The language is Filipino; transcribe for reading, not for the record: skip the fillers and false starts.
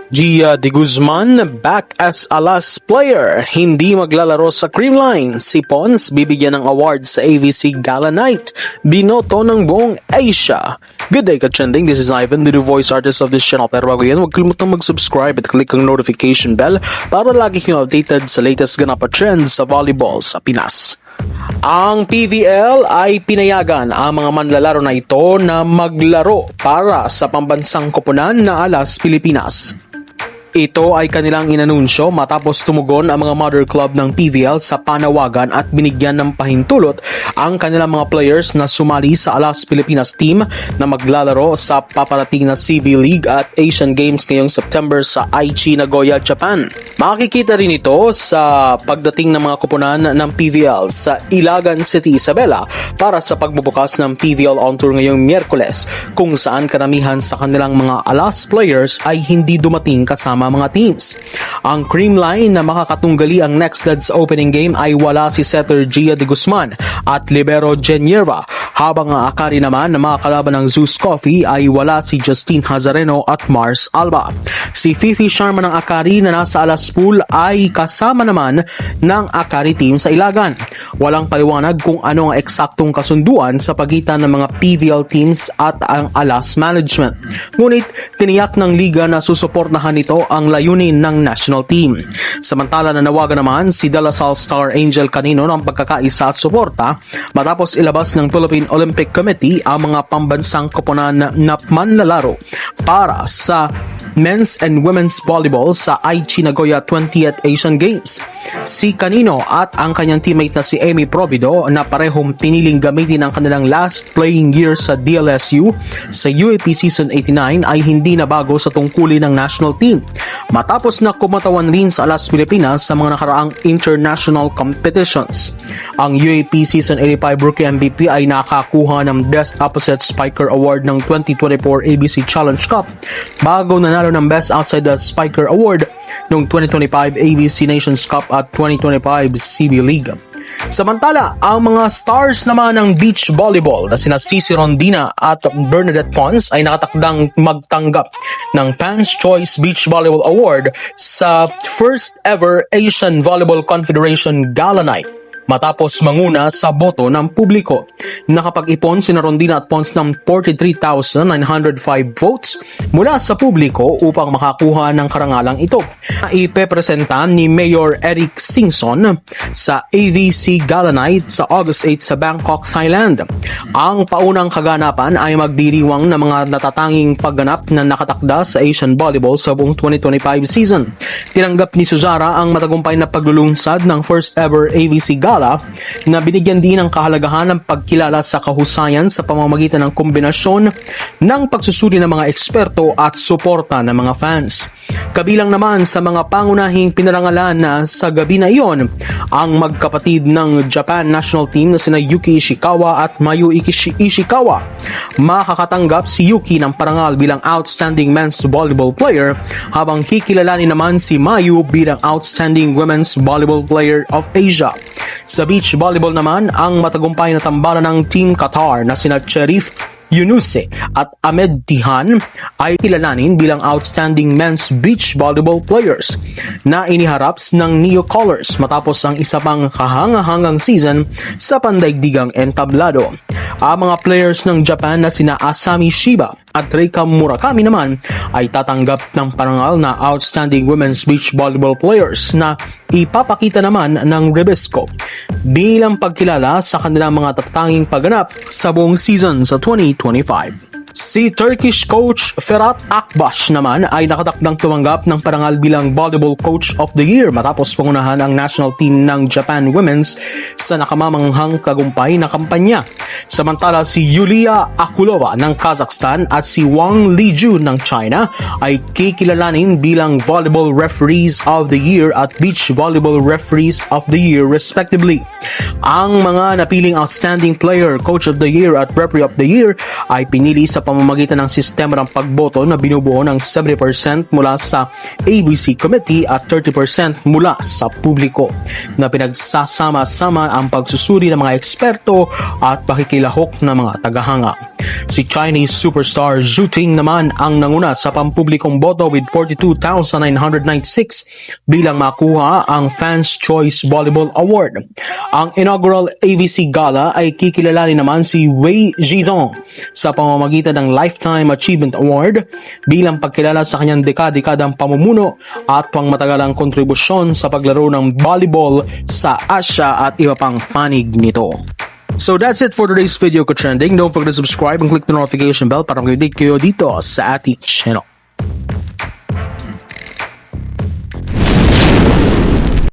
Gia de Guzman back as Alas player, hindi maglalaro sa Creamline. Si Pons bibigyan ng award sa AVC Gala Night, binoto ng buong Asia. Good day ka-trending, this is Ivan, the new voice artist of this channel. Pero bago yan, huwag kalimutang mag-subscribe at click ang notification bell para lagi kayong updated sa latest ganap at trends sa volleyball sa Pinas. Ang PVL ay pinayagan ang mga manlalaro na ito na maglaro para sa pambansang koponan na Alas Pilipinas. Ito ay kanilang inanunsyo matapos tumugon ang mga mother club ng PVL sa panawagan at binigyan ng pahintulot ang kanilang mga players na sumali sa Alas Pilipinas team na maglalaro sa paparating na CB League at Asian Games ngayong September sa Aichi, Nagoya, Japan. Makikita rin ito sa pagdating ng mga koponan ng PVL sa Ilagan City, Isabela para sa pagbubukas ng PVL On Tour ngayong Miyerkules, kung saan karamihan sa kanilang mga Alas players ay hindi dumating kasama mga teams. Ang Creamline na makakatunggali ang next led's opening game ay wala si setter Gia de Guzman at libero Genieva, habang ang akari naman na mga kalaban ng Zeus Coffee ay wala si Justine Hazareno at Mars Alba. Si Fifi Sharma ng akari na nasa Alas pool ay kasama naman ng akari team sa Ilagan. Walang paliwanag kung ano ang eksaktong kasunduan sa pagitan ng mga PVL teams at ang Alas management. Ngunit tiniyak ng liga na susuportahan nito ang layunin ng national team. Samantala nanawagan naman si De La Salle Star Angel kanino ng pagkakaisa at suporta matapos ilabas ng Philippine Olympic Committee ang mga pambansang koponan na manlalaro para sa men's and women's volleyball sa Aichi, Nagoya 20th Asian Games. Si Canino at ang kanyang teammate na si Amy Provido na parehong piniling gamitin ang kanilang last playing year sa DLSU sa UAP Season 89 ay hindi nabago sa tungkulin ng national team matapos na kumatawan rin sa Alas Pilipinas sa mga nakaraang international competitions. Ang UAP Season 85 Rookie MVP ay nakakuha ng Best Opposite Spiker Award ng 2024 ABC Challenge Cup bago nanalo ng Best Outside the Spiker Award noong 2025 ABC Nations Cup at 2025 CB League. Samantala, ang mga stars naman ng beach volleyball na sina Cici Rondina at Bernadette Pons ay nakatakdang magtanggap ng Fans Choice Beach Volleyball Award sa first ever Asian Volleyball Confederation Gala Night matapos manguna sa boto ng publiko. Nakapag-ipon sina Rondina at Pons ng 43,905 votes mula sa publiko upang makakuha ng karangalang ito. Ipepresenta ni Mayor Eric Singson sa AVC Gala Night sa August 8 sa Bangkok, Thailand. Ang paunang kaganapan ay magdiriwang ng mga natatanging pagganap na nakatakda sa Asian Volleyball sa buong 2025 season. Tinanggap ni Suzara ang matagumpay na paglulunsad ng first ever AVC Gala na binigyan din ng kahalagahan ng pagkilala sa kahusayan sa pamamagitan ng kombinasyon ng pagsusuri ng mga eksperto at suporta ng mga fans. Kabilang naman sa mga pangunahing pinarangalan na sa gabi na iyon ang magkapatid ng Japan national team na sina Yuki Ishikawa at Mayu Ishikawa. Makakatanggap si Yuki ng parangal bilang Outstanding Men's Volleyball Player habang kikilalanin naman si Mayu bilang Outstanding Women's Volleyball Player of Asia. Sa beach volleyball naman, ang matagumpay na tambalan ng Team Qatar na sina Cherif Yunuse at Ahmed Tihan ay kilalanin bilang Outstanding Men's Beach Volleyball Players na iniharap ng Neo Colors matapos ang isa pang kahangahangang season sa pandaigdigang entablado. Ang mga players ng Japan na sina Asami Shiba at Reika Murakami naman ay tatanggap ng parangal na Outstanding Women's Beach Volleyball Players na ipapakita naman ng Rebisco bilang pagkilala sa kanilang mga tatanging pagganap sa buong season sa 2025. Si Turkish coach Ferhat Akbaş naman ay nakatakdang tumanggap ng parangal bilang Volleyball Coach of the Year matapos pangunahan ang national team ng Japan Women's sa nakamamanghang tagumpay na kampanya. Samantala si Yulia Akulova ng Kazakhstan at si Wang Liju ng China ay kikilalanin bilang Volleyball Referees of the Year at Beach Volleyball Referees of the Year respectively. Ang mga napiling Outstanding Player, Coach of the Year at Referee of the Year ay pinili sa pamamagitan ng sistema ng pagboto na binubuo ng 70% mula sa ABC Committee at 30% mula sa publiko, na pinagsasama-sama ang pagsusuri ng mga eksperto at pakikilahok ng mga tagahanga. Si Chinese superstar Zhu Ting naman ang nanguna sa pampublikong boto with 42,996 bilang makuha ang Fans Choice Volleyball Award. Ang inaugural AVC Gala ay kikilalanin naman si Wei Zhizong sa pamamagitan ng Lifetime Achievement Award bilang pagkilala sa kanyang dekadang pamumuno at pangmatagalang kontribusyon sa paglaro ng volleyball sa Asia at iba pang panig nito. So that's it for today's video ko trending. Don't forget to subscribe and click the notification bell para mag-update kayo dito sa ating channel.